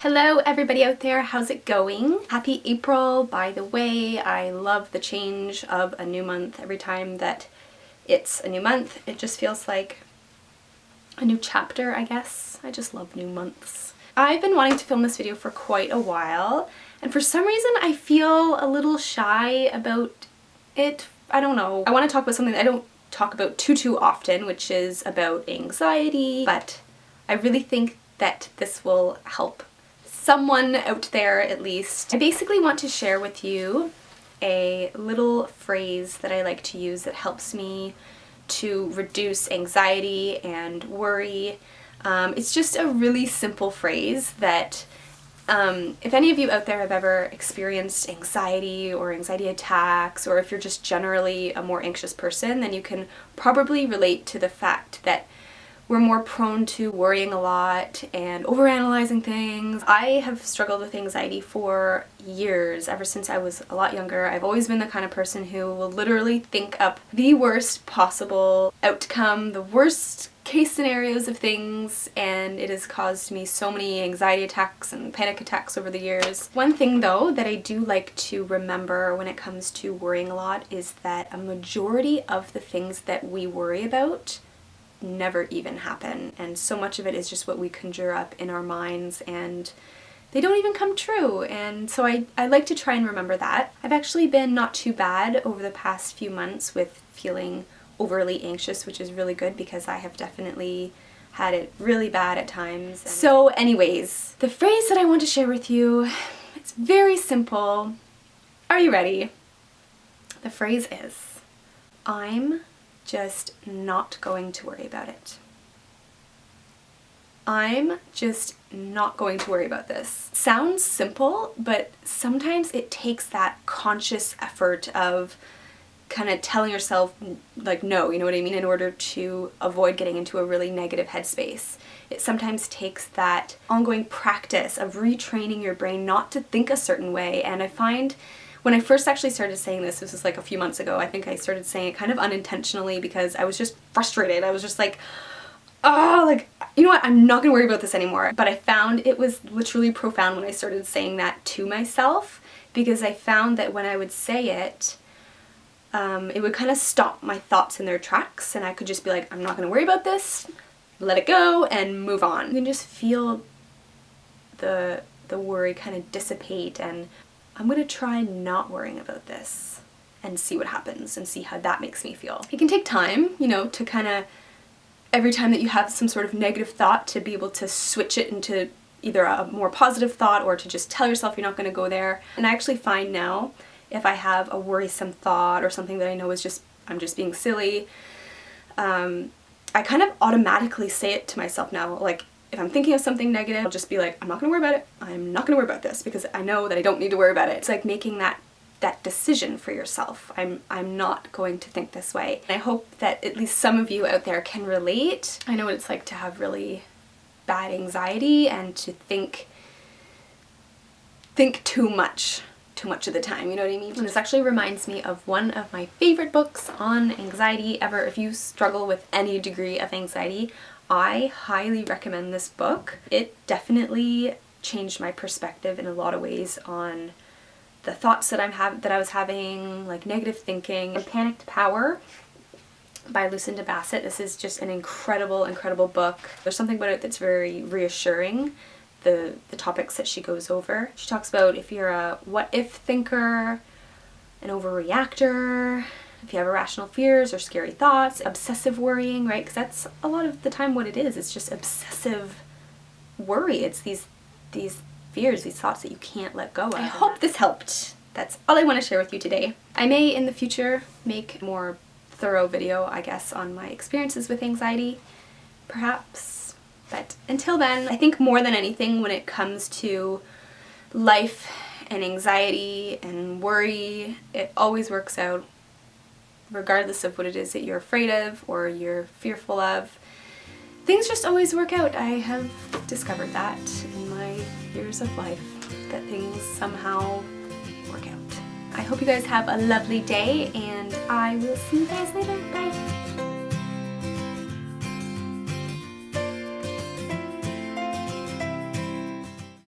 Hello everybody out there, how's it going? Happy April, by the way. I love the change of a new month. Every time that it's a new month, it just feels like a new chapter, I guess. I just love new months. I've been wanting to film this video for quite a while, and for some reason I feel a little shy about it. I don't know. I want to talk about something that I don't talk about too often, which is about anxiety, but I really think that this will help someone out there at least. I basically want to share with you a little phrase that I like to use that helps me to reduce anxiety and worry. It's just a really simple phrase that if any of you out there have ever experienced anxiety or anxiety attacks, or if you're just generally a more anxious person, then you can probably relate to the fact that we're more prone to worrying a lot and overanalyzing things. I have struggled with anxiety for years, ever since I was a lot younger. I've always been the kind of person who will literally think up the worst possible outcome, the worst case scenarios of things, and it has caused me so many anxiety attacks and panic attacks over the years. One thing though that I do like to remember when it comes to worrying a lot is that a majority of the things that we worry about never even happen, and so much of it is just what we conjure up in our minds, and they don't even come true. And so I like to try and remember that. I've actually been not too bad over the past few months with feeling overly anxious, which is really good because I have definitely had it really bad at times. So anyways, the phrase that I want to share with you, it's very simple. Are you ready? The phrase is, I'm just not going to worry about it. I'm just not going to worry about this. Sounds simple, but sometimes it takes that conscious effort of kind of telling yourself like no, you know what I mean, in order to avoid getting into a really negative headspace. It sometimes takes that ongoing practice of retraining your brain not to think a certain way, and I find when I first actually started saying this was like a few months ago. I think I started saying it kind of unintentionally because I was just frustrated. I was just like, oh, like, you know what, I'm not gonna worry about this anymore. But I found it was literally profound when I started saying that to myself, because I found that when I would say it, it would kind of stop my thoughts in their tracks, and I could just be like, I'm not gonna worry about this, let it go, and move on. You can just feel the worry kind of dissipate, and I'm gonna try not worrying about this and see what happens and see how that makes me feel. It can take time, you know, to kind of, every time that you have some sort of negative thought, to be able to switch it into either a more positive thought or to just tell yourself you're not gonna go there. And I actually find now, if I have a worrisome thought or something that I know is just, I'm just being silly, I kind of automatically say it to myself now. Like, if I'm thinking of something negative, I'll just be like, I'm not gonna worry about it. I'm not gonna worry about this because I know that I don't need to worry about it. It's like making that decision for yourself. I'm not going to think this way. And I hope that at least some of you out there can relate. I know what it's like to have really bad anxiety and to think too much of the time, you know what I mean? And this actually reminds me of one of my favorite books on anxiety ever. If you struggle with any degree of anxiety, I highly recommend this book. It definitely changed my perspective in a lot of ways on the thoughts that I was having, like negative thinking. Panicked Power by Lucinda Bassett. This is just an incredible book. There's something about it that's very reassuring. The topics that she goes over. She talks about if you're a what-if thinker, an overreactor, if you have irrational fears or scary thoughts, obsessive worrying, right? Because that's a lot of the time what it is. It's just obsessive worry. It's these fears, these thoughts that you can't let go of. I hope this helped. That's all I want to share with you today. I may in the future make a more thorough video, I guess, on my experiences with anxiety, perhaps. But until then, I think more than anything when it comes to life and anxiety and worry, it always works out. Regardless of what it is that you're afraid of or you're fearful of, things just always work out. I have discovered that in my years of life, that things somehow work out. I hope you guys have a lovely day, and I will see you guys later. Bye!